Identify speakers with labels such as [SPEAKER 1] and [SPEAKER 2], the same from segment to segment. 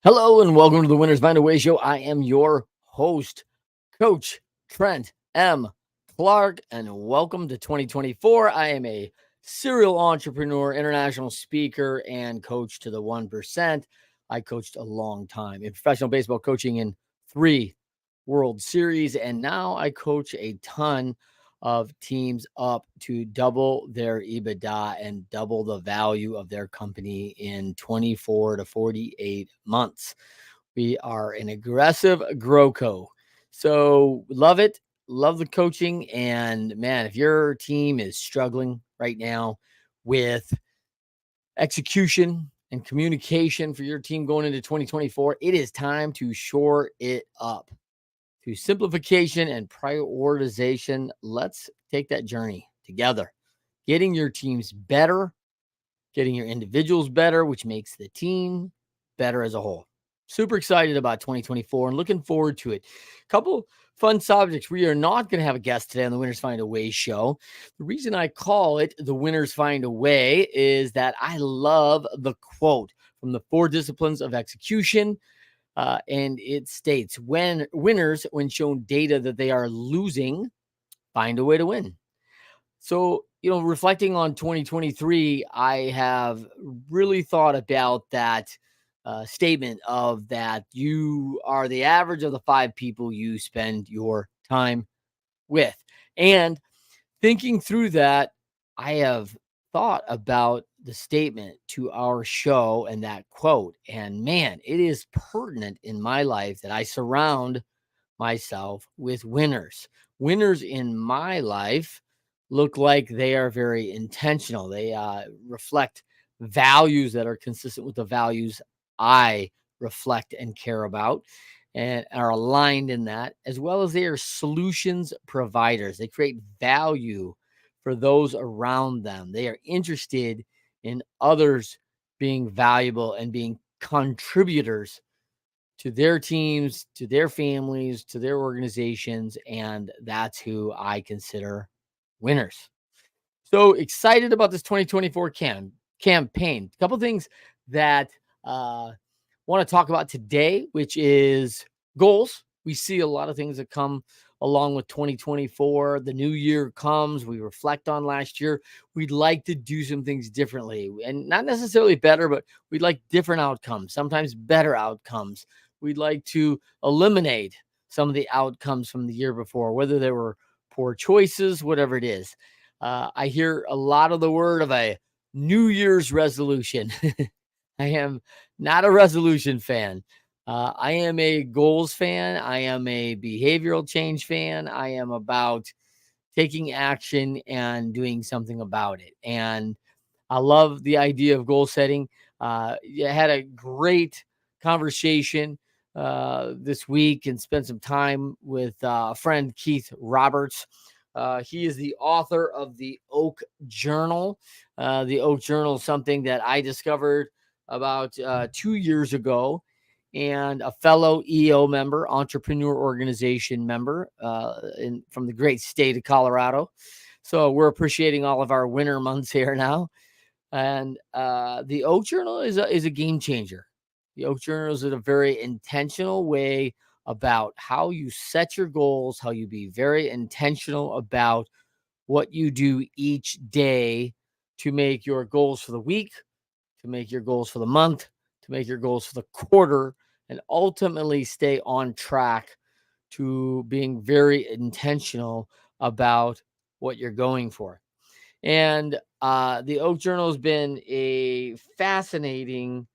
[SPEAKER 1] Hello and welcome to the Winners Find a Way show. I am your host, Coach Trent M. Clark, and welcome to 2024. I am a serial entrepreneur, international speaker, and coach to the 1%. I coached a long time in professional baseball coaching in 3 World Series, and now I coach a ton of teams up to double their EBITDA and double the value of their company in 24 to 48 months. We are an aggressive GrowCo. So love it. Love the coaching. And man, if your team is struggling right now with execution and communication for your team going into 2024, it is time to shore it up. Through simplification and prioritization, let's take that journey together. Getting your teams better, getting your individuals better, which makes the team better as a whole. Super excited about 2024 and looking forward to it. Couple fun subjects. We are not going to have a guest today on the Winners Find a Way show. The reason I call it the Winners Find a Way is that I love the quote from the 4 disciplines of execution. And it states, when winners, when shown data that they are losing, find a way to win. So, reflecting on 2023, I have really thought about that statement of that you are the average of the 5 people you spend your time with. And thinking through that, I have thought about the statement to our show and that quote. And man, it is pertinent in my life that I surround myself with winners. Winners in my life look like they are very intentional. They reflect values that are consistent with the values I reflect and care about and are aligned in that, as well as they are solutions providers. They create value for those around them. They are interested in others being valuable and being contributors to their teams, to their families, to their organizations, and that's who I consider winners. So excited about this 2024 campaign. A couple things that want to talk about today, which is goals. We see a lot of things that come along with 2024. The new year comes. We reflect on last year. We'd like to do some things differently, and not necessarily better, but we'd like different outcomes, sometimes better outcomes. We'd like to eliminate some of the outcomes from the year before, whether they were poor choices, whatever it is. I hear a lot of the word of a New Year's resolution. I am not a resolution fan. I am a goals fan. I am a behavioral change fan. I am about taking action and doing something about it. And I love the idea of goal setting. I had a great conversation this week and spent some time with a friend, Keith Roberts. He is the author of the Oak Journal. The Oak Journal is something that I discovered about 2 years ago, and a fellow EO member, entrepreneur organization member from the great state of Colorado. So we're appreciating all of our winter months here now. And the Oak Journal is a game changer. The Oak Journal is a very intentional way about how you set your goals, how you be very intentional about what you do each day to make your goals for the week, to make your goals for the month, to make your goals for the quarter, and ultimately stay on track to being very intentional about what you're going for. And the Oak Journal has been a fascinating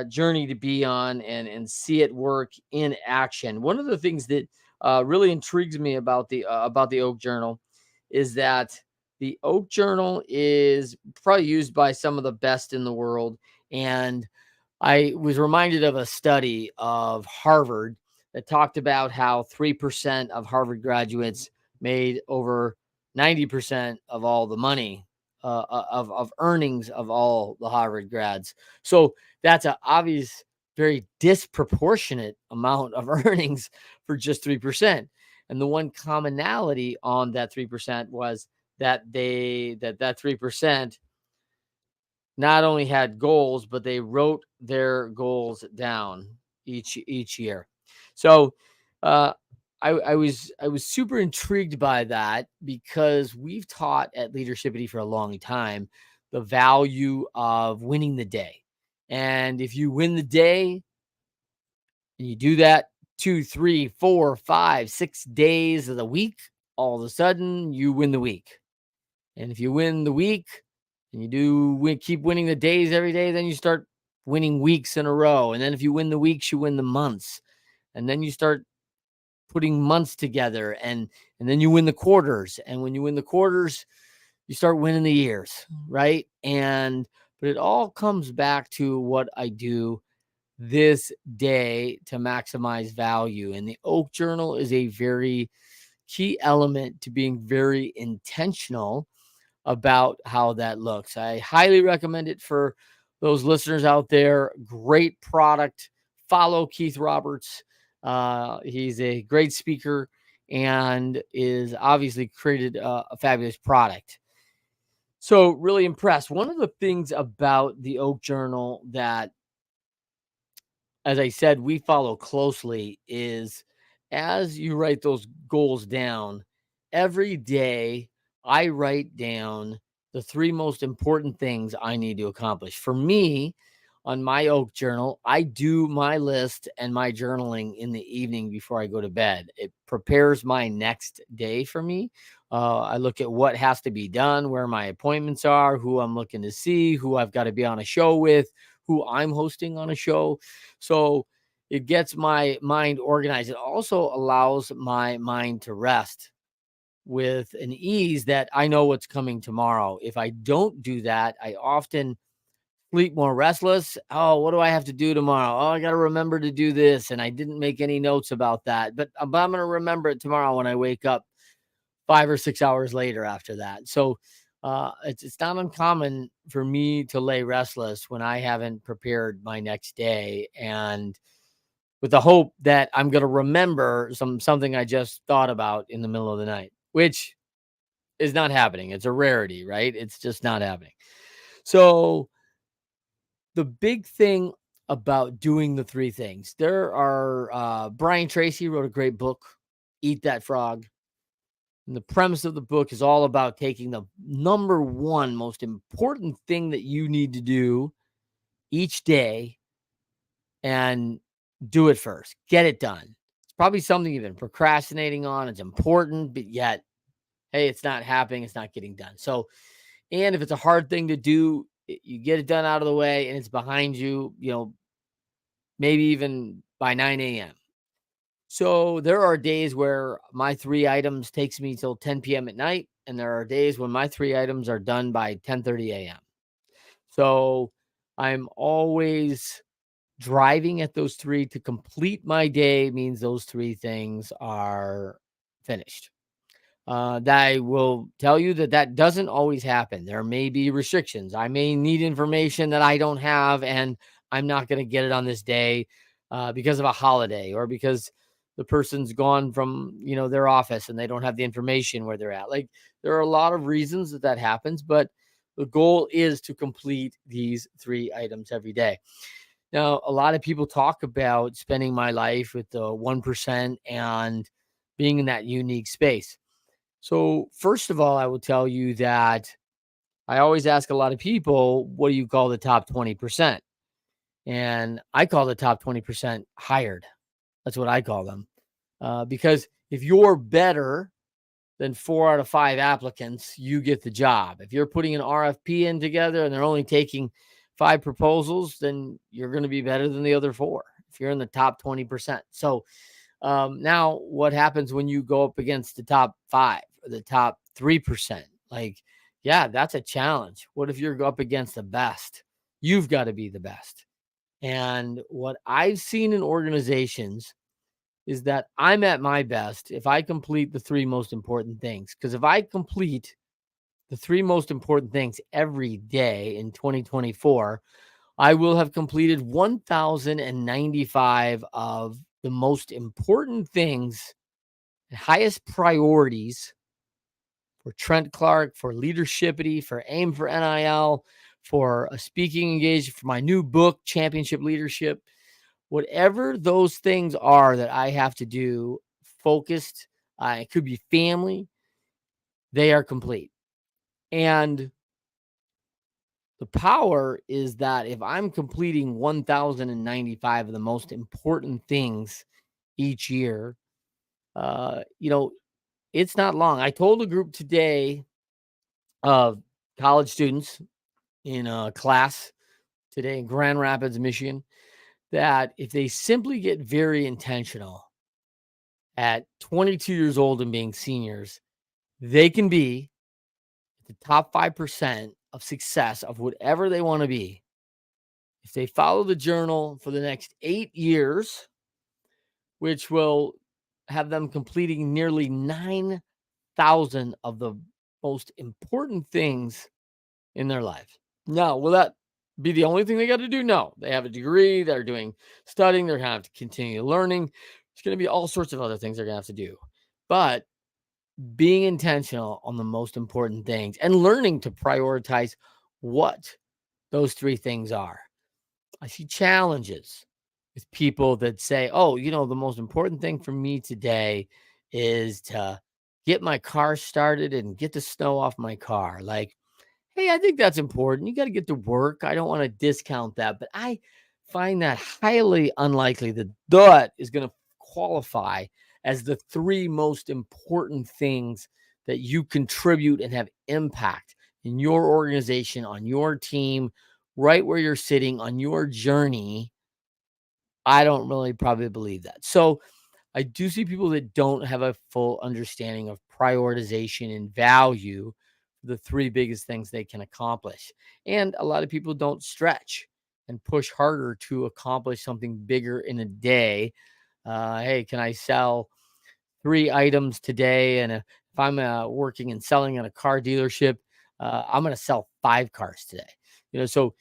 [SPEAKER 1] journey to be on and see it work in action. One of the things that really intrigues me about the Oak Journal is that the Oak Journal is probably used by some of the best in the world. And I was reminded of a study of Harvard that talked about how 3% of Harvard graduates made over 90% of all the money of earnings of all the Harvard grads. So that's an obvious, very disproportionate amount of earnings for just 3%. And the one commonality on that 3% was that that 3% not only had goals, but they wrote their goals down each year. So uh, I was super intrigued by that because we've taught at Leadershipity for a long time the value of winning the day. And if you win the day and you do that 2, 3, 4, 5, 6 days of the week, all of a sudden you win the week. And if you win the week and keep winning the days every day, then you start winning weeks in a row. And then if you win the weeks, you win the months. And then you start putting months together, and then you win the quarters. And when you win the quarters, you start winning the years, right? But it all comes back to what I do this day to maximize value. And the Oak Journal is a very key element to being very intentional about how that looks. I highly recommend it for those listeners out there. Great product. Follow Keith Roberts. He's a great speaker and is obviously created a fabulous product. So really impressed. One of the things about the Oak Journal that, as I said, we follow closely is as you write those goals down, every day I write down the 3 most important things I need to accomplish. For me, on my Oak Journal, I do my list and my journaling in the evening before I go to bed. It prepares my next day for me. I look at what has to be done, where my appointments are, who I'm looking to see, who I've got to be on a show with, who I'm hosting on a show. So it gets my mind organized. It also allows my mind to rest with an ease that I know what's coming tomorrow. If I don't do that, I often sleep more restless. Oh, what do I have to do tomorrow? Oh, I got to remember to do this. And I didn't make any notes about that, but I'm going to remember it tomorrow when I wake up 5 or 6 hours later after that. So it's not uncommon for me to lay restless when I haven't prepared my next day, and with the hope that I'm going to remember something I just thought about in the middle of the night, which is not happening. It's a rarity, right? It's just not happening. So the big thing about doing the 3 things, there are Brian Tracy wrote a great book, Eat That Frog. And the premise of the book is all about taking the number 1 most important thing that you need to do each day and do it first. Get it done. It's probably something you've been procrastinating on. It's important, but yet, hey, it's not happening. It's not getting done. So, and if it's a hard thing to do, you get it done out of the way and it's behind you, maybe even by 9 a.m. So there are days where my 3 items takes me till 10 p.m. at night, and there are days when my 3 items are done by 10:30 a.m. So I'm always driving at those 3 to complete my day means those 3 things are finished. That I will tell you that doesn't always happen. There may be restrictions. I may need information that I don't have, and I'm not going to get it on this day because of a holiday or because the person's gone from their office and they don't have the information where they're at. Like there are a lot of reasons that happens, but the goal is to complete these 3 items every day. Now, a lot of people talk about spending my life with the 1% and being in that unique space. So, first of all, I will tell you that I always ask a lot of people, what do you call the top 20%? And I call the top 20% hired. That's what I call them. Because if you're better than 4 out of 5 applicants, you get the job. If you're putting an RFP in together and they're only taking 5 proposals, then you're going to be better than the other 4 if you're in the top 20%. So now what happens when you go up against the top 5 or the top 3%? Like, yeah, that's a challenge. What if you're up against the best? You've got to be the best. And what I've seen in organizations is that I'm at my best if I complete the 3 most important things. Because if I complete the 3 most important things every day in 2024, I will have completed 1,095 of the most important things, highest priorities for Trent Clark, for Leadershipity, for AIM for NIL, for a speaking engagement, for my new book, Championship Leadership, whatever those things are that I have to do, focused, it could be family, they are complete. And the power is that if I'm completing 1,095 of the most important things each year, it's not long. I told a group today of college students in a class today in Grand Rapids, Michigan, that if they simply get very intentional at 22 years old and being seniors, they can be the top 5% of success of whatever they want to be. If they follow the journal for the next 8 years, which will have them completing nearly 9,000 of the most important things in their life. Now, will that be the only thing they got to do? No. They have a degree, they're doing studying, they're going to have to continue learning. There's going to be all sorts of other things they're going to have to do. But being intentional on the most important things and learning to prioritize what those three things are. I see challenges with people that say, oh, the most important thing for me today is to get my car started and get the snow off my car. Like, hey, I think that's important. You got to get to work. I don't want to discount that, but I find that highly unlikely that that is going to qualify as the three most important things that you contribute and have impact in your organization, on your team, right where you're sitting on your journey. I don't really probably believe that. So I do see people that don't have a full understanding of prioritization and value, the three biggest things they can accomplish. And a lot of people don't stretch and push harder to accomplish something bigger in a day. Hey, can I sell 3 items today? And if I'm working and selling in a car dealership, I'm going to sell 5 cars today. So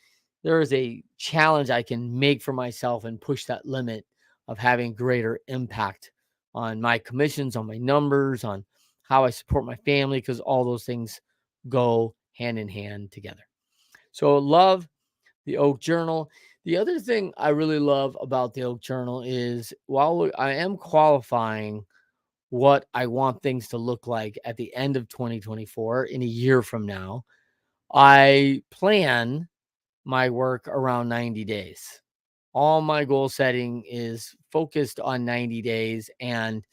[SPEAKER 1] there is a challenge I can make for myself and push that limit of having greater impact on my commissions, on my numbers, on how I support my family, because all those things go hand in hand together. So love the Oak Journal. The other thing I really love about the Oak Journal is while I am qualifying what I want things to look like at the end of 2024 in a year from now, I plan my work around 90 days. All my goal setting is focused on 90 days. And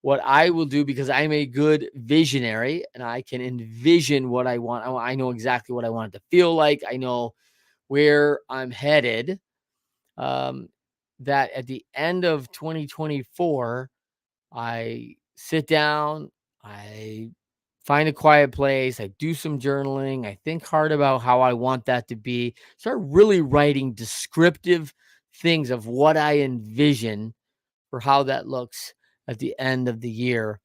[SPEAKER 1] what I will do, because I'm a good visionary and I can envision what I want. I know exactly what I want it to feel like. I know where I'm headed. That at the end of 2024, I sit down, I find a quiet place, I do some journaling, I think hard about how I want that to be, start really writing descriptive things of what I envision for how that looks at the end of the year.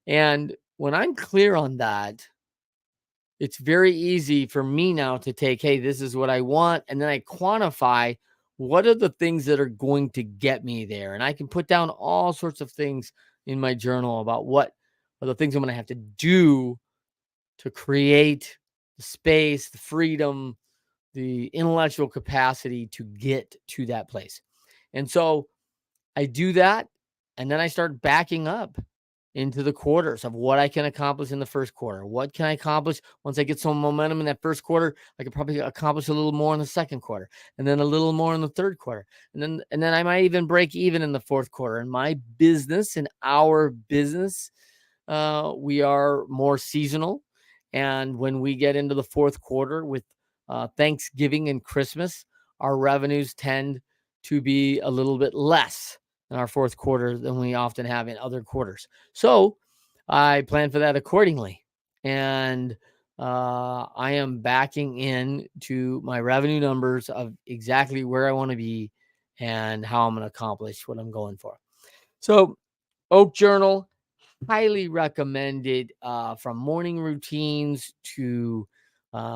[SPEAKER 1] And when I'm clear on that, it's very easy for me now to take, hey, this is what I want. And then I quantify what are the things that are going to get me there. And I can put down all sorts of things in my journal about what are the things I'm going to have to do to create the space, the freedom, the intellectual capacity to get to that place. And so I do that. And then I start backing up into the quarters of what I can accomplish in the first quarter. What can I accomplish once I get some momentum in that first quarter? I could probably accomplish a little more in the second quarter, and then a little more in the third quarter. And then I might even break even in the fourth quarter. In my business, in our business, we are more seasonal. And when we get into the fourth quarter with Thanksgiving and Christmas, our revenues tend to be a little bit less in our fourth quarter than we often have in other quarters. So I plan for that accordingly. And I am backing in to my revenue numbers of exactly where I want to be and how I'm going to accomplish what I'm going for. So Oak Journal, highly recommended, from morning routines to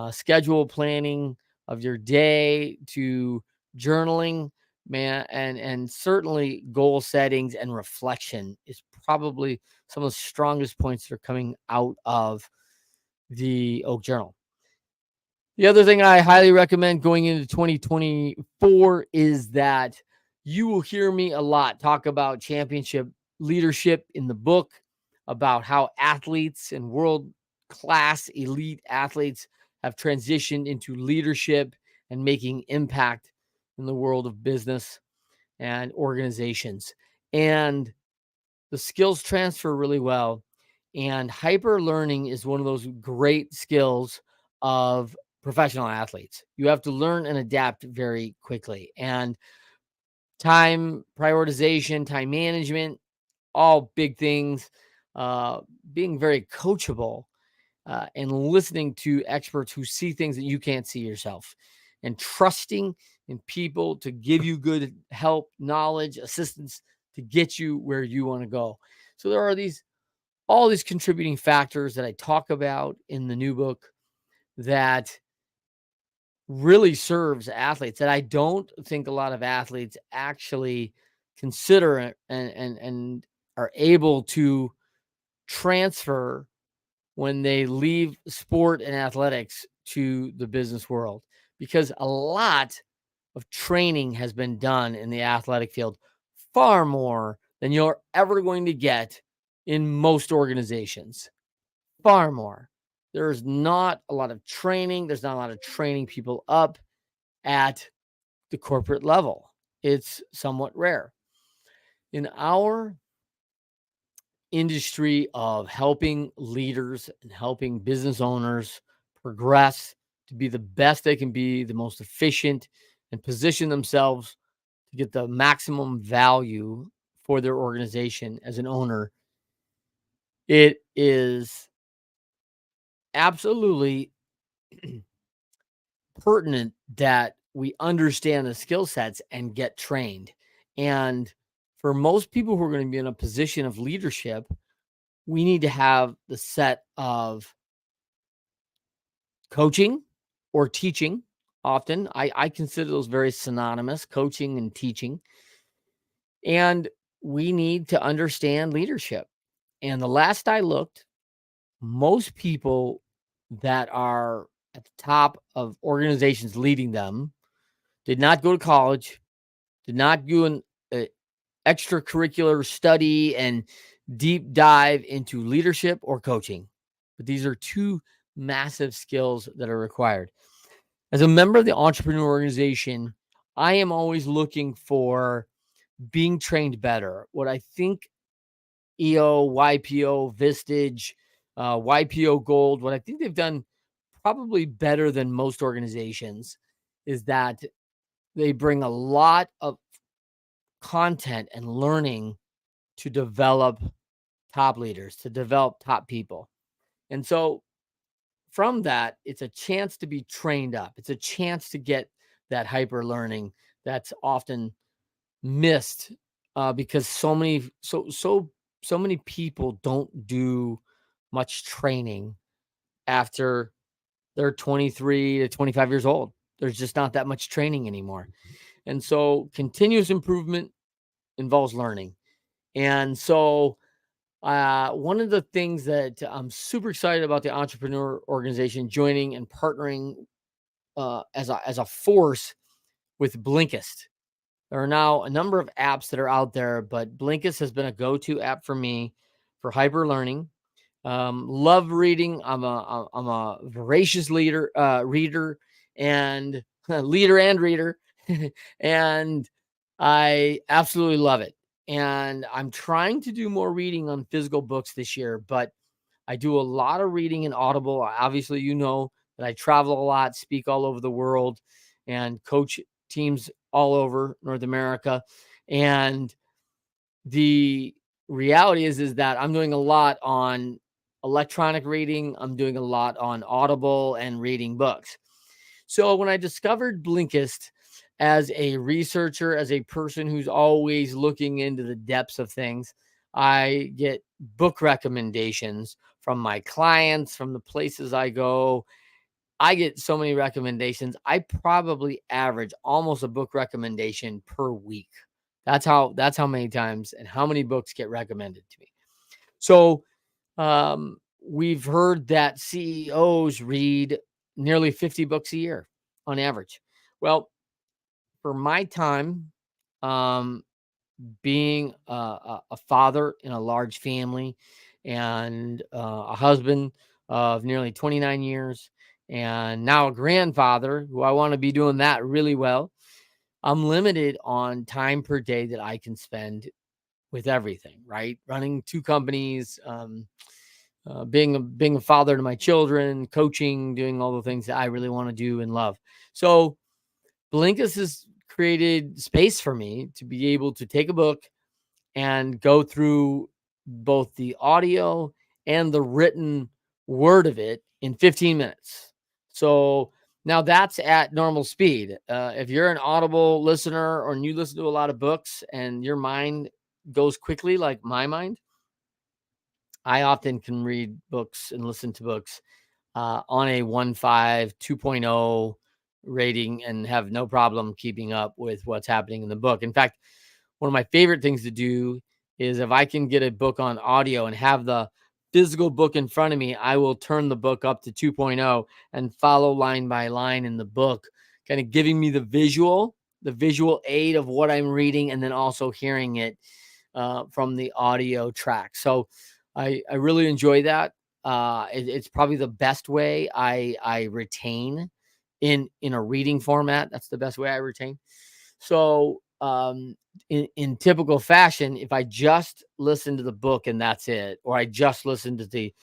[SPEAKER 1] schedule planning of your day to journaling, man, and certainly goal settings and reflection is probably some of the strongest points that are coming out of the Oak Journal. The other thing I highly recommend going into 2024 is that you will hear me a lot talk about championship leadership in the book, about how athletes and world class elite athletes have transitioned into leadership and making impact in the world of business and organizations. And the skills transfer really well. And hyper learning is one of those great skills of professional athletes. You have to learn and adapt very quickly. And time prioritization, time management, all big things. Being very coachable and listening to experts who see things that you can't see yourself, and trusting in people to give you good help, knowledge, assistance to get you where you want to go. So there are all these contributing factors that I talk about in the new book that really serves athletes, that I don't think a lot of athletes actually consider and are able to transfer when they leave sport and athletics to the business world, because a lot of training has been done in the athletic field, far more than you're ever going to get in most organizations. Far more. There's not a lot of training. There's not a lot of training people up at the corporate level. It's somewhat rare. In our industry of helping leaders and helping business owners progress to be the best they can be, the most efficient, and position themselves to get the maximum value for their organization as an owner, it is absolutely pertinent that we understand the skill sets and get trained. And for most people who are going to be in a position of leadership, we need to have the set of coaching or teaching. Often I consider those very synonymous, coaching and teaching. And we need to understand leadership. And the last I looked, most people that are at the top of organizations leading them did not go to college, did not do an extracurricular study and deep dive into leadership or coaching. But these are two massive skills that are required. As a member of the entrepreneur organization, I am always looking for being trained better. What I think EO, YPO, Vistage, YPO Gold, what I think they've done probably better than most organizations is that they bring a lot of content and learning to develop top leaders, to develop top people. And so from that, it's a chance to be trained up. It's a chance to get that hyper learning that's often missed because so many people don't do much training after they're 23 to 25 years old. There's just not that much training anymore. And so continuous improvement involves learning. And so one of the things that I'm super excited about the entrepreneur organization joining and partnering as a force with Blinkist. There are now a number of apps that are out there, but Blinkist has been a go-to app for me for hyper learning. Love reading. I'm a voracious reader and leader and reader, and I absolutely love it. And I'm trying to do more reading on physical books this year, but I do a lot of reading in Audible. Obviously, you know that I travel a lot, speak all over the world, and coach teams all over North America. And the reality is that I'm doing a lot on electronic reading. I'm doing a lot on Audible and reading books. So when I discovered Blinkist as a researcher, as a person who's always looking into the depths of things, I get book recommendations from my clients, from the places I go. I get so many recommendations. I probably average almost a book recommendation per week. That's how many times and how many books get recommended to me. So we've heard that CEOs read nearly 50 books a year on average. Well, for my time, um, being a father in a large family and a husband of nearly 29 years, and now a grandfather who I want to be doing that really well, I'm limited on time per day that I can spend with everything, right? Running two companies, being a father to my children, coaching, doing all the things that I really want to do and love. So Blinkist has created space for me to be able to take a book and go through both the audio and the written word of it in 15 minutes. So now that's at normal speed. If you're an Audible listener or you listen to a lot of books and your mind goes quickly, like my mind, I often can read books and listen to books on a 1.5, 2.0 rating and have no problem keeping up with what's happening in the book. In fact, one of my favorite things to do is if I can get a book on audio and have the physical book in front of me, I will turn the book up to 2.0 and follow line by line in the book, kind of giving me the visual aid of what I'm reading, and then also hearing it from the audio track. So I really enjoy that. It's probably the best way I retain in a reading format. That's the best way I retain. So in typical fashion, if I just listen to the book and that's it, or I just listen to the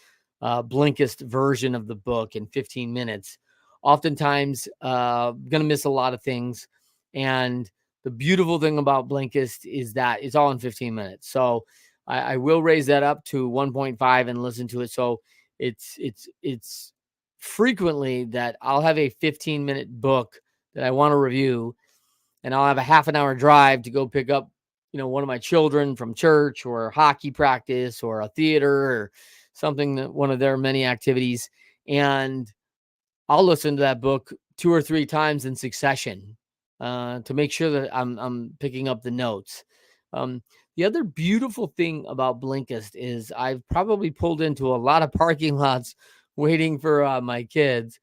[SPEAKER 1] Blinkist version of the book in 15 minutes, oftentimes going to miss a lot of things. And the beautiful thing about Blinkist is that it's all in 15 minutes. So I will raise that up to 1.5 and listen to it. So it's frequently that I'll have a 15-minute book that I want to review, and I'll have a half an hour drive to go pick up, one of my children from church or hockey practice or a theater or something, that one of their many activities. And I'll listen to that book 2 or 3 times in succession to make sure that I'm picking up the notes. Um, the other beautiful thing about Blinkist is I've probably pulled into a lot of parking lots waiting for my kids,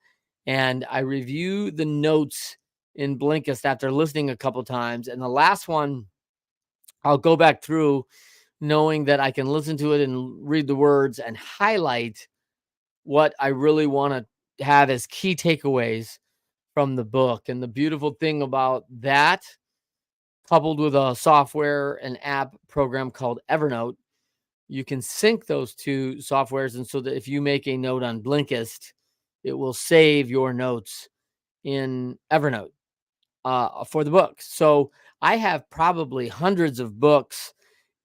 [SPEAKER 1] and I review the notes in Blinkist after listening a couple times. And the last one, I'll go back through knowing that I can listen to it and read the words and highlight what I really want to have as key takeaways from the book. And the beautiful thing about that, coupled with a software and app program called Evernote, you can sync those two softwares. And so that if you make a note on Blinkist, it will save your notes in Evernote for the book. So I have probably hundreds of books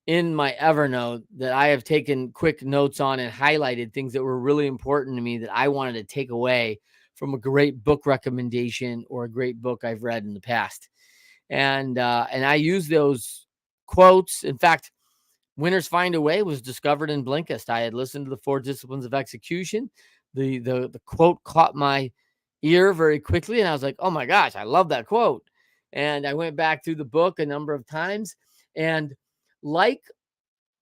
[SPEAKER 1] in my Evernote that I have taken quick notes on and highlighted things that were really important to me that I wanted to take away from a great book recommendation or a great book I've read in the past. And I use those quotes. In fact, Winners Find a Way was discovered in Blinkist. I had listened to the 4 Disciplines of Execution. The quote caught my ear very quickly, and I was like, oh my gosh, I love that quote. And I went back through the book a number of times, and like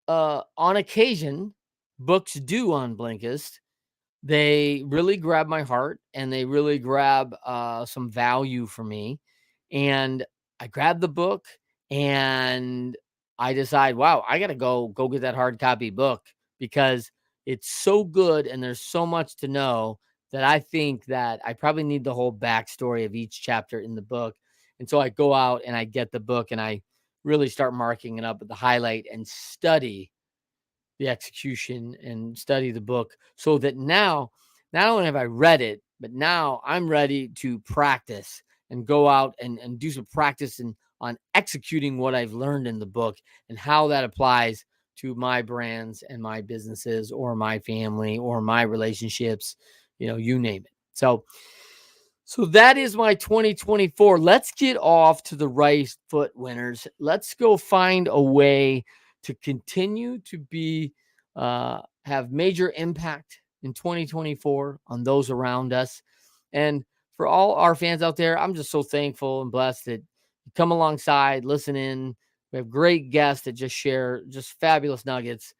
[SPEAKER 1] on occasion books do on Blinkist, they really grab my heart and they really grab some value for me. And I grab the book and I decide, wow, I got to go get that hard copy book because it's so good and there's so much to know that I think that I probably need the whole backstory of each chapter in the book. And so I go out and I get the book and I really start marking it up at the highlight and study the execution and study the book, so that now not only have I read it, but now I'm ready to practice and go out and do some practice on executing what I've learned in the book and how that applies to my brands and my businesses or my family or my relationships, you name it. So that is my 2024. Let's get off to the right foot, winners. Let's go find a way to continue to be have major impact in 2024 on those around us. And for all our fans out there, I'm just so thankful and blessed that you come alongside, listen in. We have great guests that just share just fabulous nuggets.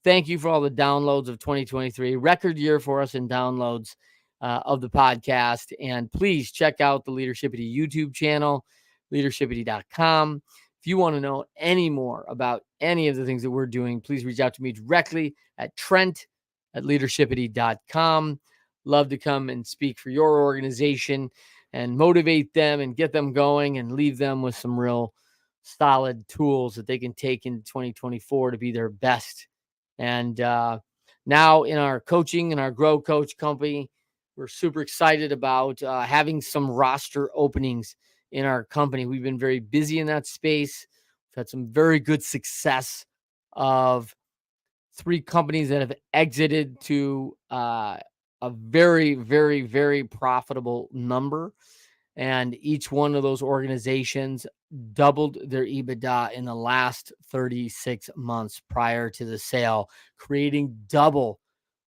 [SPEAKER 1] Thank you for all the downloads of 2023. Record year for us in downloads. of the podcast. And please check out the Leadershipity YouTube channel, leadershipity.com. If you want to know any more about any of the things that we're doing, please reach out to me directly at trent@leadershipity.com. Love to come and speak for your organization and motivate them and get them going and leave them with some real solid tools that they can take into 2024 to be their best. And now in our coaching and our Grow Coach company, we're super excited about having some roster openings in our company. We've been very busy in that space. We've had some very good success of 3 companies that have exited to a very, very, very profitable number. And each one of those organizations doubled their EBITDA in the last 36 months prior to the sale, creating double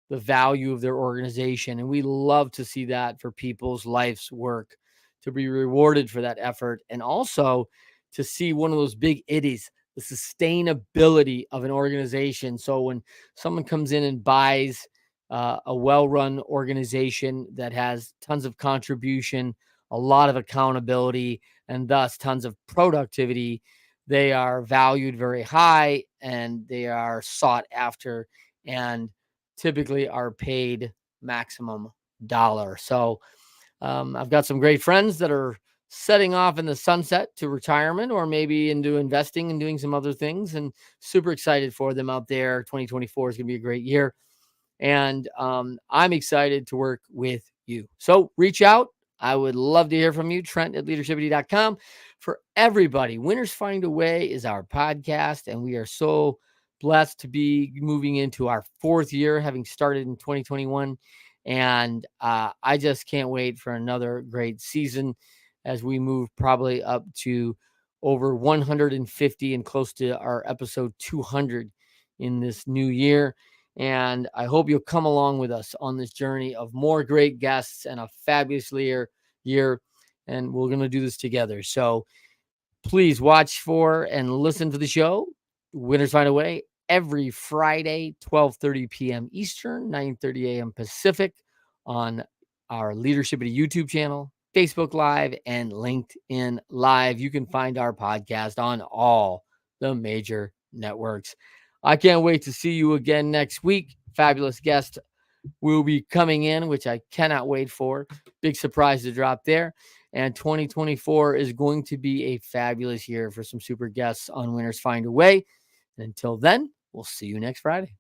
[SPEAKER 1] the value of their organization. And we love to see that for people's life's work, to be rewarded for that effort. And also to see one of those big itties, the sustainability of an organization. So when someone comes in and buys a well-run organization that has tons of contribution, a lot of accountability, and thus tons of productivity, they are valued very high and they are sought after and typically are paid maximum dollar. So I've got some great friends that are setting off in the sunset to retirement or maybe into investing and doing some other things, and super excited for them out there. 2024 is going to be a great year. And I'm excited to work with you. So reach out. I would love to hear from you. Trent@leadershipity.com. For everybody, Winners Find a Way is our podcast, and we are so blessed to be moving into our 4th year, having started in 2021. And I just can't wait for another great season as we move probably up to over 150 and close to our episode 200 in this new year. And I hope you'll come along with us on this journey of more great guests and a fabulous year. And we're going to do this together. So please watch for and listen to the show, Winners Find a Way, every Friday, 12:30 p.m. Eastern, 9:30 a.m. Pacific, on our Leadershipity YouTube channel, Facebook Live, and LinkedIn Live. You can find our podcast on all the major networks. I can't wait to see you again next week. Fabulous guest will be coming in, which I cannot wait for. Big surprise to drop there. And 2024 is going to be a fabulous year for some super guests on Winners Find a Way. And until then, we'll see you next Friday.